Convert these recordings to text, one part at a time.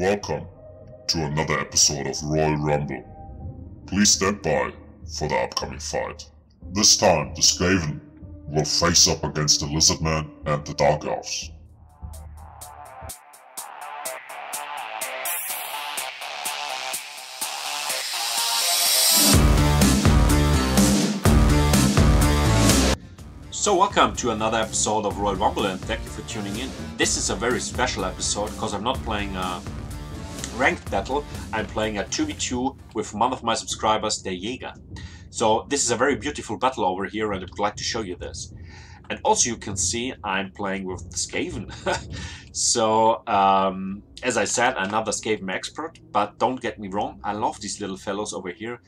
Welcome to another episode of Royal Rumble. Please stand by for the upcoming fight. This time, the Skaven will face up against the Lizardmen and the Dark Elves. So welcome to another episode of Royal Rumble and thank you for tuning in. This is a very special episode because I'm not playing a ranked battle, I'm playing a 2v2 with one of my subscribers, the Jäger. So this is a very beautiful battle over here and I would like to show you this. And also you can see I'm playing with the Skaven. So as I said, another Skaven expert, but don't get me wrong, I love these little fellows over here.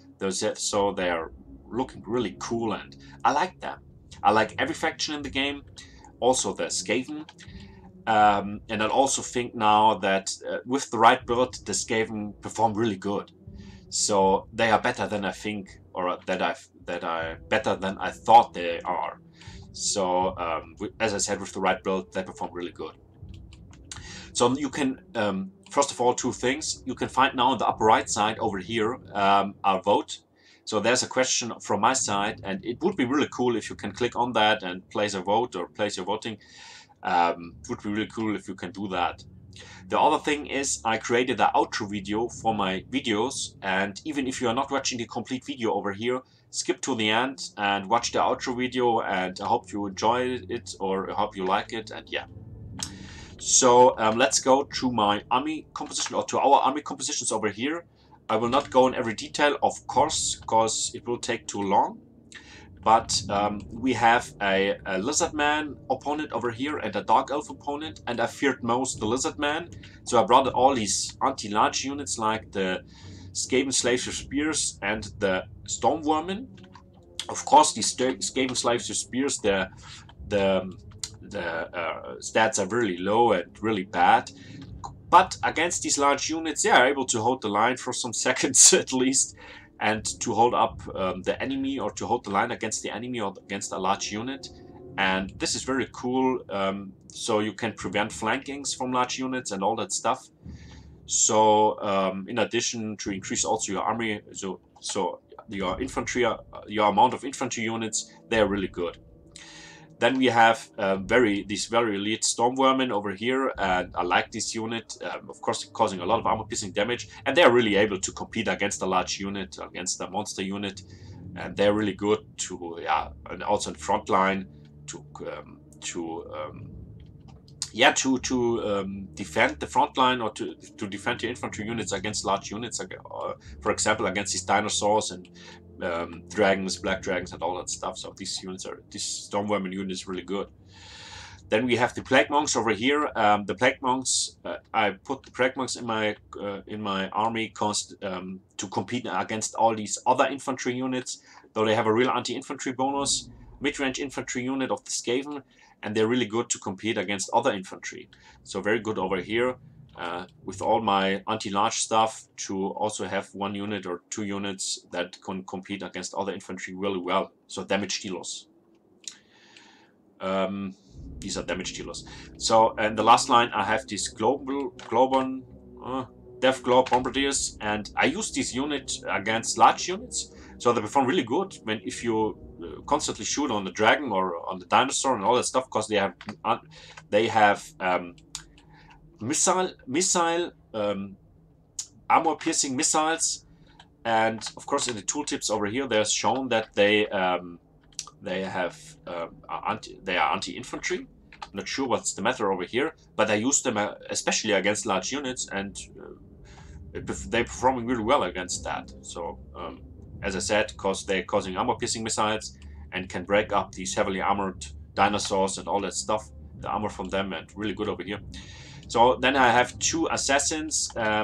So they are looking really cool and I like them. I like every faction in the game, also the Skaven, and I also think now that with the right build, the Skaven perform really good. So they are better than I think, or better than I thought they are. So as I said, with the right build, they perform really good. So you can, first of all, two things. You can find now on the upper right side over here our vote. So there's a question from my side, and it would be really cool if you can click on that and place a vote or place your voting. It would be really cool if you can do that. The other thing is I created an outro video for my videos, and even if you are not watching the complete video over here, skip to the end and watch the outro video, and I hope you enjoy it or I hope you like it, and yeah. So let's go to my army composition, or to our army compositions over here. I will not go in every detail, of course, because it will take too long. But we have a Lizardman opponent over here and a Dark Elf opponent, and I feared most the Lizardman. So I brought all these anti-large units like the Skaven Slaves with Spears and the Stormvermin. Of course, these Skaven Slaves with Spears, the stats are really low and really bad. But against these large units, they are able to hold the line for some seconds at least, and to hold up the enemy, or to hold the line against the enemy or against a large unit. And this is very cool, so you can prevent flankings from large units and all that stuff. So in addition, to increase also your army, so your infantry, your amount of infantry units, they are really good. Then we have these very elite Stormvermin over here, and I like this unit, of course causing a lot of armor-piercing damage, and they are really able to compete against a large unit, against a monster unit, and they're really good to, yeah, and also in front line to defend the front line, or to defend your infantry units against large units, for example against these dinosaurs and dragons, black dragons and all that stuff. So this Stormvermin unit is really good. Then we have the Plague Monks over here. The Plague Monks, I put the Plague Monks in my army to compete against all these other infantry units, though they have a real anti-infantry bonus, mid-range infantry unit of the Skaven, and they're really good to compete against other infantry. So very good over here. With all my anti-large stuff, to also have one unit or two units that can compete against other infantry really well. So damage dealers. These are damage dealers. So in the last line I have these Death Globe Bombardiers, and I use this unit against large units. So they perform really good if you constantly shoot on the dragon or on the dinosaur and all that stuff, because they have missile armor-piercing missiles, and of course in the tooltips over here there's shown that they are anti-infantry. I'm not sure what's the matter over here, but I use them especially against large units, and they're performing really well against that. So as I said, because they're causing armor-piercing missiles and can break up these heavily armored dinosaurs and all that stuff, the armor from them, and really good over here. So then I have two assassins. I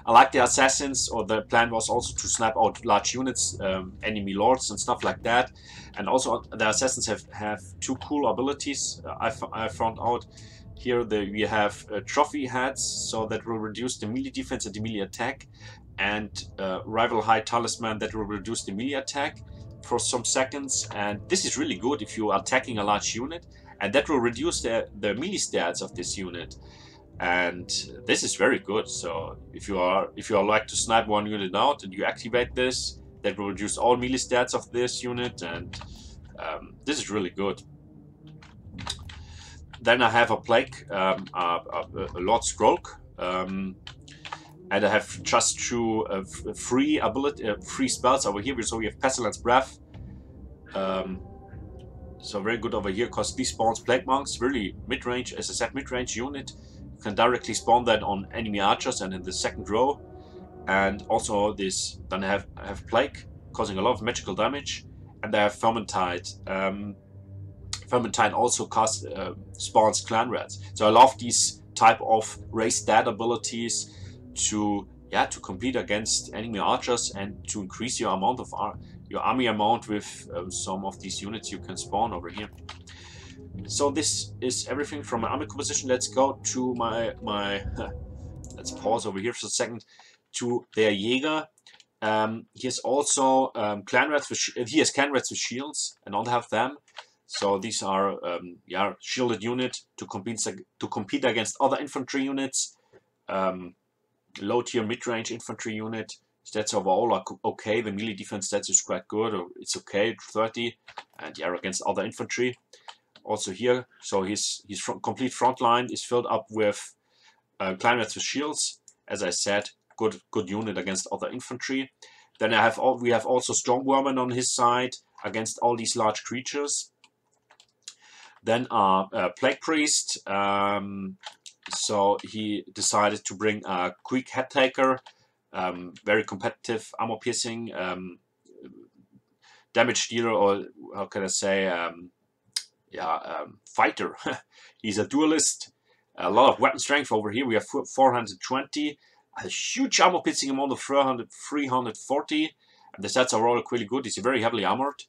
like the assassins, or the plan was also to snap out large units, enemy lords and stuff like that. And also the assassins have two cool abilities. I found out here that we have trophy heads, so that will reduce the melee defense and the melee attack, and rival high talisman that will reduce the melee attack for some seconds. And this is really good if you are attacking a large unit, and that will reduce the melee stats of this unit. and this is very good. So if you are like to snipe one unit out and you activate this, that will reduce all melee stats of this unit, and this is really good. Then I have a plague, a Lord Scroll, and I have just two free spells over here. So we have Pestilence Breath. So very good over here, because these spawns Plague Monks, really mid-range, as I said, mid-range unit. You can directly spawn that on enemy archers and in the second row. And also this, then I have Plague, causing a lot of magical damage. And I have Vermintide. Vermintide also spawns Clan Rats. So I love these type of raise stat abilities to compete against enemy archers and to increase your amount of your army amount with some of these units you can spawn over here. So this is everything from my army composition. Let's go to my let's pause over here for a second to their Jäger. He has also Clan Rats he has Clan Rats with shields, and I don't have them. So these are shielded unit to compete against other infantry units. Low tier mid-range infantry unit. Stats overall are okay. The melee defense stats is quite good, or it's okay, 30, and against other infantry. Also here, so his complete front line is filled up with Clan Rats with shields. As I said, good unit against other infantry. Then we have also Strong Warmen on his side against all these large creatures. Then Plague Priest. So he decided to bring a quick head taker, very competitive, armor piercing, damage dealer, or how can I say, fighter. He's a duelist. A lot of weapon strength over here. We have 420, a huge armor piercing amount of 340, and the stats are all really good. He's very heavily armored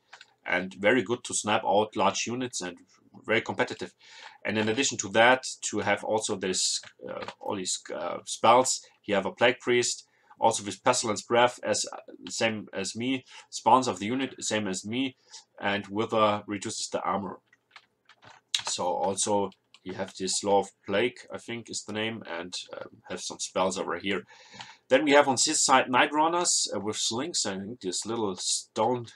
and very good to snipe out large units and very competitive. And in addition to that, to have also this all these spells, you have a Plague Priest, also with Pestilence Breath, same as me, spawns of the unit same as me, and Wither reduces the armor. So also you have this Law of Plague, I think is the name, and have some spells over here. Then we have on this side Night Runners with slings. I think these little stone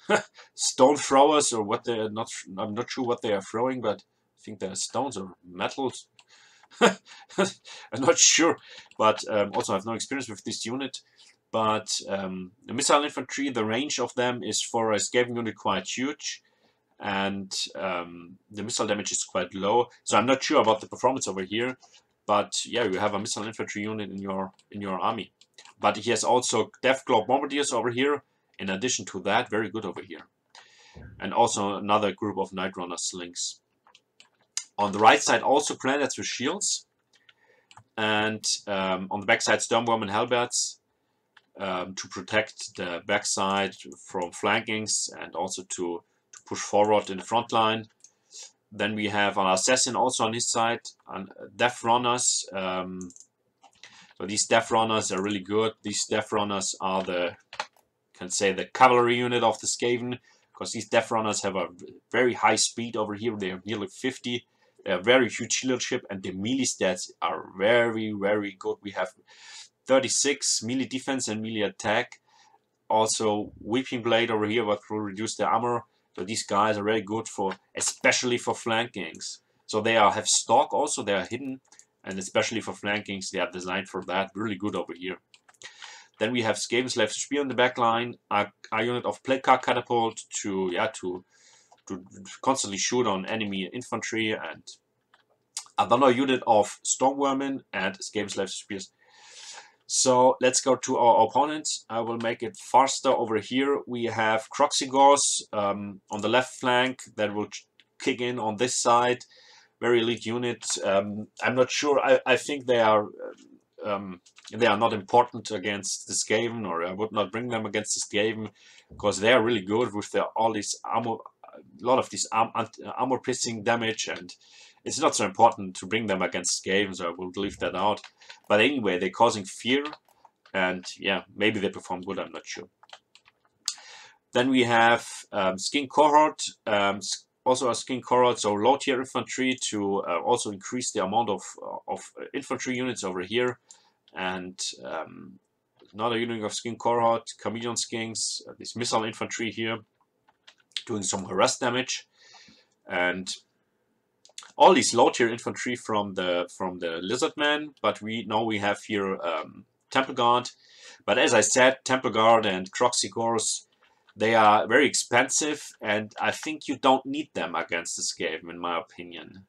throwers, or what they're not. I'm not sure what they are throwing, but I think they're stones or metals. I'm not sure, but also I have no experience with this unit. But the missile infantry, the range of them is for a Skaven unit quite huge, and the missile damage is quite low. So I'm not sure about the performance over here, but yeah, you have a missile infantry unit in your army. But he has also Deathclaw Bombardiers over here. In addition to that, very good over here. And also another group of Night Runner slings. On the right side, also Clan Rats with shields. And on the back side, Stormworm and Hellbats to protect the backside from flankings and also to push forward in the front line. Then we have an Assassin also on his side, and Death Runners. So these Death Runners are really good. These Death Runners are the cavalry unit of the Skaven, because these Death Runners have a very high speed over here. They are nearly 50. They are very huge leadership, and the melee stats are very, very good. We have 36 melee defense and melee attack. Also Weeping Blade over here, what will reduce the armor. So these guys are very good especially for flankings. So they have stock also. They are hidden. And especially for flankings, they are designed for that. Really good over here. Then we have Skaven Slaves Spear in the back line, a unit of Plague Car Catapult to constantly shoot on enemy infantry, and another unit of Stormwormen and Skaven Slaves Spears. So let's go to our opponents. I will make it faster over here. We have Croxigors on the left flank that will kick in on this side. Very elite unit. I'm not sure. I think they are not important against the Skaven, or I would not bring them against the Skaven, because they are really good with all this armor, a lot of this armor piercing damage, and it's not so important to bring them against Skaven, so I will leave that out. But anyway, they're causing fear, and yeah, maybe they perform good. I'm not sure. Then we have Skin Cohort. also a skin cohort, so low tier infantry to also increase the amount of infantry units over here, and another unit of skin cohort, chameleon skins, this missile infantry here, doing some harass damage, and all these low tier infantry from the Lizardmen. But we know we have here Temple Guard. But as I said, Temple Guard and Croxigors, they are very expensive, and I think you don't need them against the Skaven, in my opinion,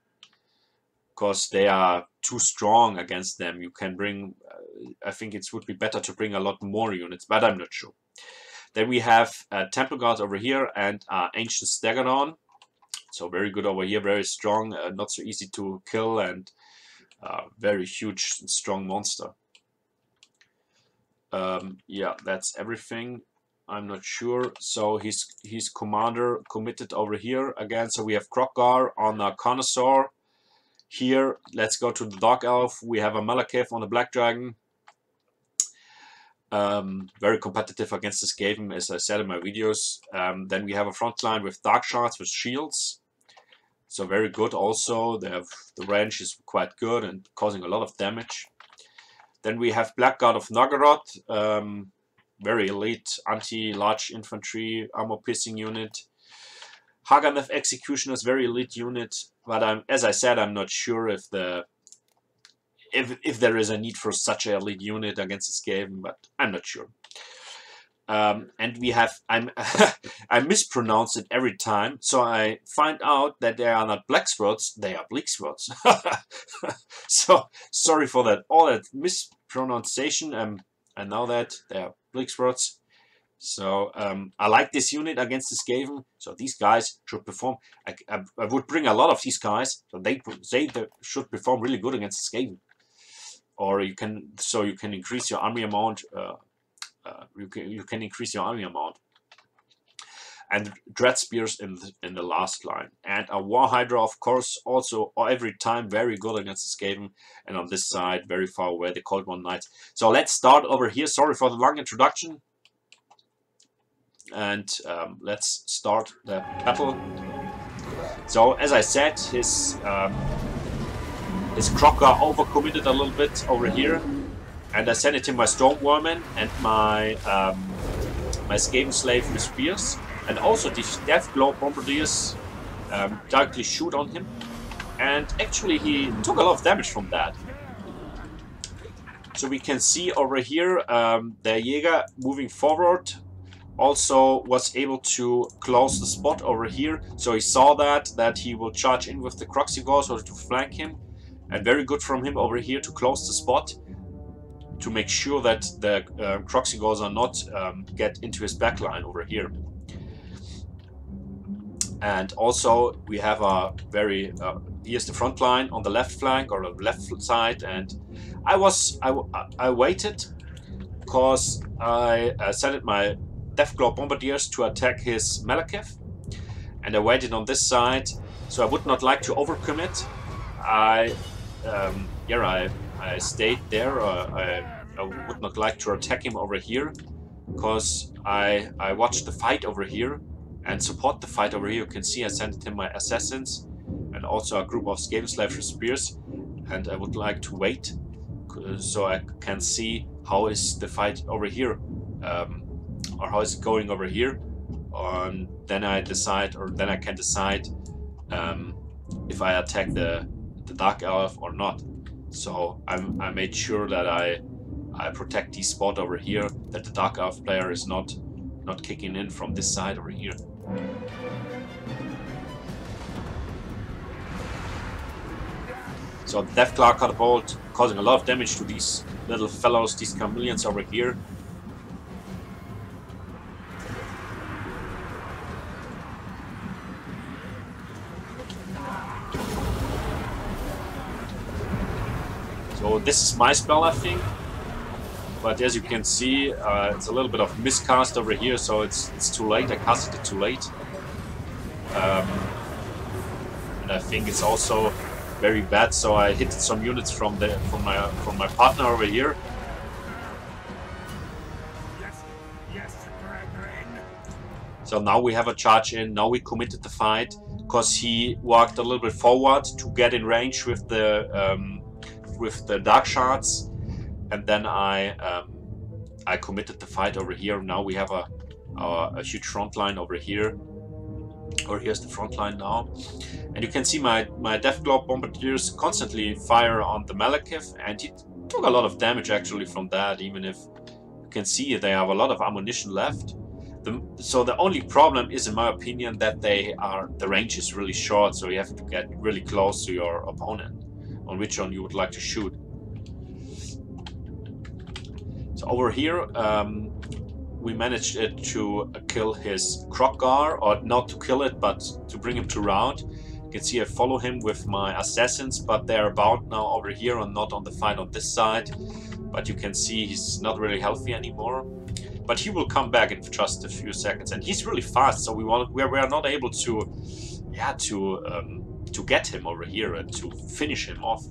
because they are too strong against them. You can bring, I think it would be better to bring a lot more units, but I'm not sure. Then we have Temple Guard over here and Ancient Stegadon. So very good over here, very strong, not so easy to kill, and very huge and strong monster. Yeah, that's everything. I'm not sure. So his commander committed over here again. So we have Krokgar on a Connoisseur. Here, let's go to the Dark Elf. We have a Malekith on the Black Dragon. Very competitive against the Skaven, as I said in my videos. Then we have a front line with Dark Shards with shields. So very good also. They have, the range is quite good and causing a lot of damage. Then we have Blackguard of Naggaroth. Very elite anti-large infantry armor piercing unit. Haganeth Executioners, very elite unit, but as I said, I'm not sure if there is a need for such an elite unit against the Skaven, but I'm not sure. And we have, I mispronounce it every time, so I find out that they are not black swords, they are bleak swords. So sorry for that, all that mispronunciation. I know that they are bleak swords. So I like this unit against the Skaven. So these guys should perform. I would bring a lot of these guys, so they should perform really good against the Skaven. Or you can increase your army amount. You can increase your army amount. And Dread Spears in the last line, and a War Hydra, of course, also every time very good against the Skaven. And on this side, very far away, the Cold One Knights. So let's start over here. Sorry for the long introduction. And let's start the battle. So as I said, his Krokgar overcommitted a little bit over here, and I sent it in my Stormwarmen and my my Skaven Slave with spears, and also the Deathglow Bombardiers directly shoot on him, and actually he took a lot of damage from that. So we can see over here the Jäger moving forward. Also was able to close the spot over here, so he saw that he will charge in with the Croxigors or to flank him, and very good from him over here to close the spot, to make sure that the Croxigors are not get into his backline over here. And also we have a very here's the front line on the left flank or the left side, and I waited because I sent my Deathglow Bombardiers to attack his Malekith, and I waited on this side, so I would not like to overcommit. I stayed there. I would not like to attack him over here, because I watched the fight over here and support the fight over here. You can see I sent him my assassins and also a group of Skaven Slaves with spears, and I would like to wait so I can see how is the fight over here. Or how is it going over here, and then I decide, or then I can decide if I attack the Dark Elf or not. So I made sure that I protect this spot over here, that the Dark Elf player is not kicking in from this side over here. So the Deathclaw Catapult causing a lot of damage to these little fellows, these chameleons over here. So this is my spell, I think, but as you can see, it's a little bit of miscast over here, so it's too late. I casted it too late, and I think it's also very bad. So I hit some units from my partner over here. So now we have a charge in. Now we committed the fight. because he walked a little bit forward to get in range with the dark shards, and then I committed the fight over here. Now we have a huge front line over here, or here's the front line now, and you can see my Deathclaw bombardiers constantly fire on the Malekith, and he took a lot of damage actually from that, even if you can see they have a lot of ammunition left. So the only problem is, in my opinion, that the range is really short, so you have to get really close to your opponent on which one you would like to shoot. So over here we managed to kill his Krogar, or not to kill it, but to bring him to rout. You can see I follow him with my assassins, but they're about now over here and not on the fight on this side. But you can see he's not really healthy anymore. But he will come back in just a few seconds, and he's really fast. So we are not able to, yeah, to get him over here and to finish him off.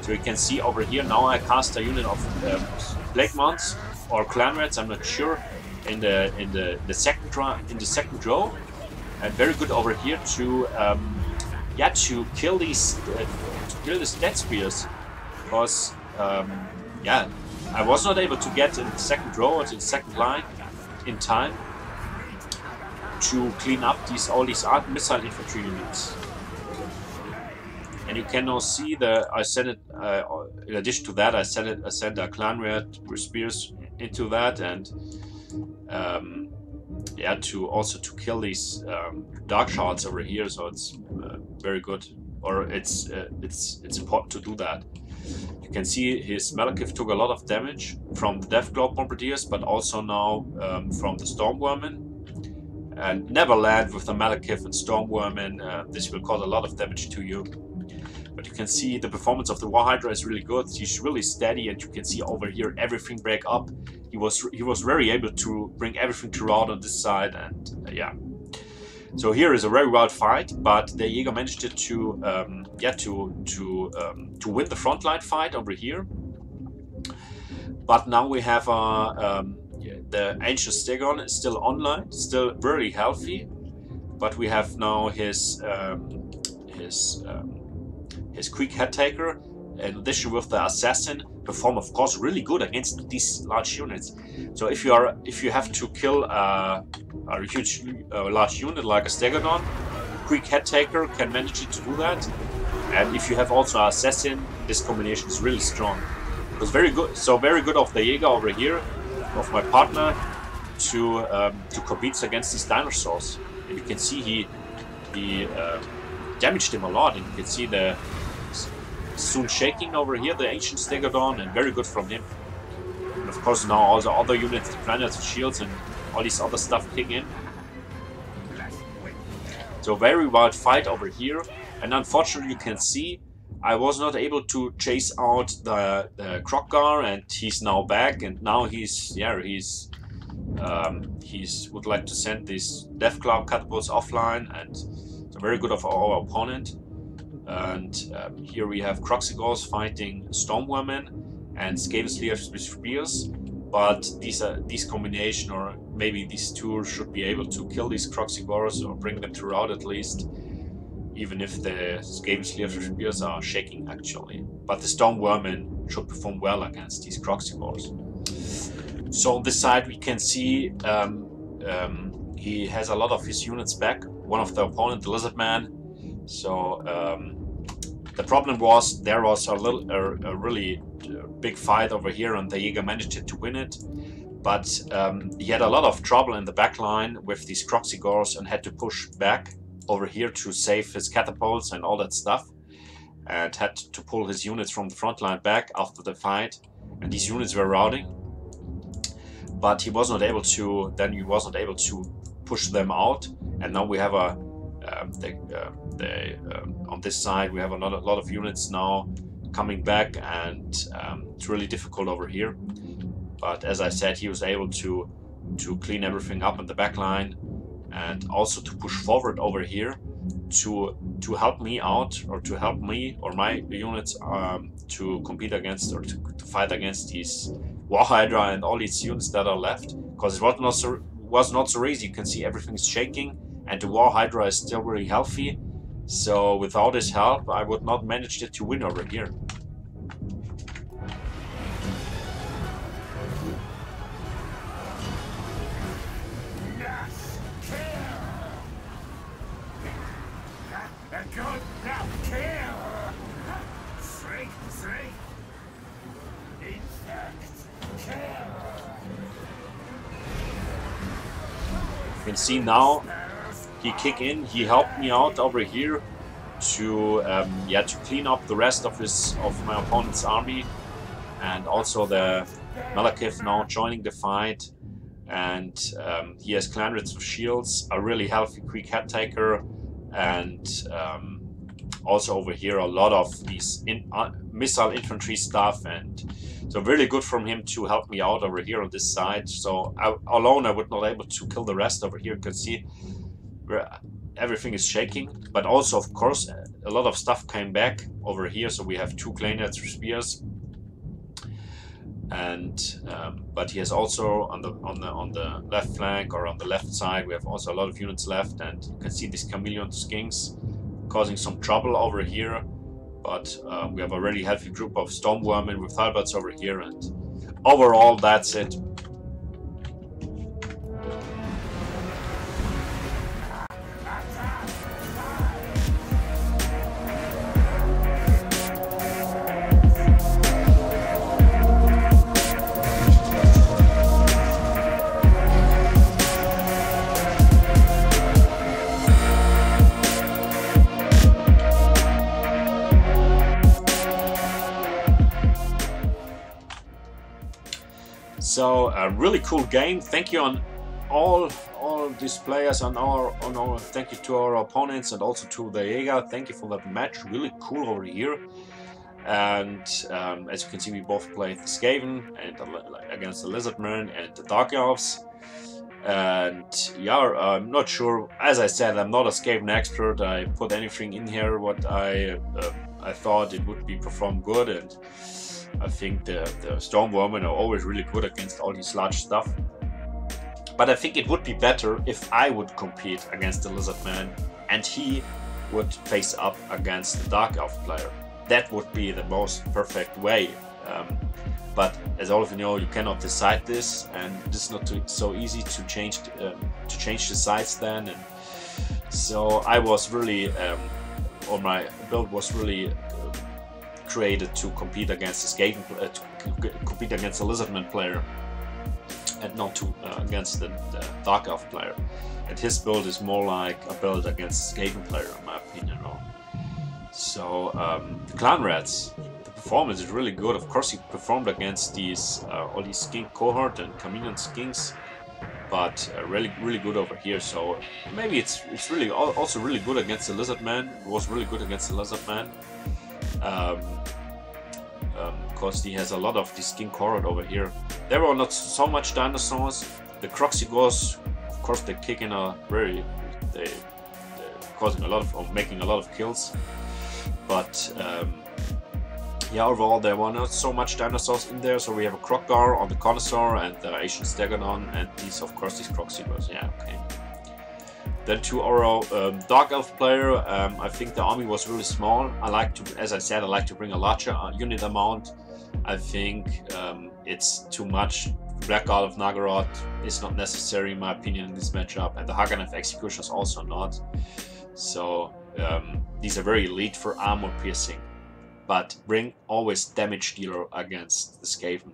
So you can see over here now I cast a unit of Plague Mounts or Clan Rats, I'm not sure, in the second row, and very good over here to yeah, to kill these Death Spears, because yeah, I was not able to get in the second row or to the second line in time to clean up all these missile infantry units. And you can now see I sent it. In addition to that, I sent a Clan Rat with spears into that, and yeah, to kill these dark shards over here. So it's very good, or it's important to do that. You can see his Malekith took a lot of damage from the Deathclaw bombardiers, but also now from the Stormvermin. And never land with the Malekith and Stormvermin. This will cause a lot of damage to you. But you can see the performance of the War Hydra is really good. He's really steady, and you can see over here everything break up. He was very able to bring everything to rout on this side, and yeah. So here is a very wild fight, but the Jäger managed to yeah, to win the frontline fight over here. But now we have the Ancient Stegon is still online, still very healthy, but we have now his quick head taker, in addition with the assassin, perform of course really good against these large units. So if you have to kill a huge large unit like a Stegodon, quick head taker can manage to do that. And if you have also an assassin, this combination is really strong. It was very good. So very good of the Jäger over here, of my partner, to compete against these dinosaurs. And you can see he damaged him a lot, and you can see the soon shaking over here, the Ancient Stegodon, and very good from him. And of course now all the other units, the planets and shields and all these other stuff kick in. So very wild fight over here, and unfortunately you can see I was not able to chase out the Krogar, and he's now back, and now he's would like to send these Deathclaw catapults offline, and so very good of our opponent. And here we have Kroxigors fighting Stormvermin and Skaven Slayers with spears, but these combination, or maybe these two, should be able to kill these Kroxigors or bring them to rout at least, even if the Skaven Slayers with spears are shaking actually. But the Stormvermin should perform well against these Kroxigors. So on this side we can see he has a lot of his units back. One of the opponent, the Lizardmen. So the problem was there was a really big fight over here, and the Jäger managed to win it. But he had a lot of trouble in the back line with these Kroxigors and had to push back over here to save his catapults and all that stuff, and had to pull his units from the front line back after the fight, and these units were routing. But he was not able to. Then he wasn't able to push them out, and now we have a. On this side we have a lot of units now coming back, and it's really difficult over here. But as I said, he was able to clean everything up in the back line, and also to push forward over here to help me out, or to help me or my units to compete against, or to fight against these War Hydra and all these units that are left, because it was not so easy. You can see everything's shaking, and the War Hydra is still really healthy. So without his help, I would not manage to win over here. You can see now he kick in. He helped me out over here to to clean up the rest of my opponent's army, and also the Malekith now joining the fight. And he has clanrits of shields, a really healthy quick head taker, and also over here a lot of these missile infantry stuff, and so really good from him to help me out over here on this side. So alone I would not able to kill the rest over here. You can see everything is shaking, but also of course a lot of stuff came back over here. So we have 2 clarinets with spears, and but he has also on the left flank or on the left side we have also a lot of units left, and you can see these chameleon skinks causing some trouble over here. But we have a really healthy group of Stormvermin with halberds over here, and overall that's it. So a really cool game. Thank you on all these players, thank you to our opponents and also to the Jäger. Thank you for that match. Really cool over here. And as you can see, we both played the Skaven and against the Lizardmen and the Dark Elves. And yeah, I'm not sure. As I said, I'm not a Skaven expert. I put anything in here what I thought it would be performed good, and I think the Stormvermin are always really good against all this large stuff. But I think it would be better if I would compete against the Lizardman and he would face up against the Dark Elf player. That would be the most perfect way. But as all of you know, you cannot decide this, and this is not so easy to change the sides then. And so I was really, or my build was really created to compete against the Skaven, to compete against the Lizardman player, and not to against the Dark Elf player. And his build is more like a build against the Skaven player, in my opinion. So the Clan Rats, the performance is really good. Of course, he performed against these all these skink cohort and chameleon skinks, but really good over here. So maybe it's really also really good against the Lizardman. It was really good against the Lizardman. Because he has a lot of this skink cohort over here. There were not so much dinosaurs. The Croxigors, of course, they kick in a very, they're causing a lot of, or making a lot of kills. But yeah, overall there were not so much dinosaurs in there. So we have a Kroggar on the Connoisseur and the Asian Stegodon, and these, of course, these Croxigors. Yeah, okay. Then to our Dark Elf player, I think the army was really small. I like to, as I said, I like to bring a larger unit amount. I think it's too much. Black Guard of Naggaroth is not necessary in my opinion in this matchup, and the Haganeth Executioners also not. So these are very elite for armor piercing, but bring always damage dealer against the Skaven.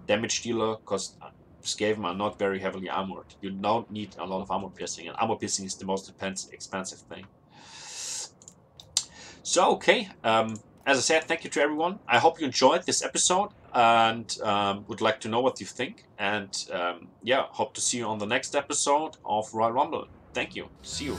Damage dealer, because Skaven are not very heavily armored. You don't need a lot of armor piercing, and armor piercing is the most expensive thing. So okay, as I said, thank you to everyone. I hope you enjoyed this episode, and would like to know what you think. And yeah, hope to see you on the next episode of Royal Rumble. Thank you. See you.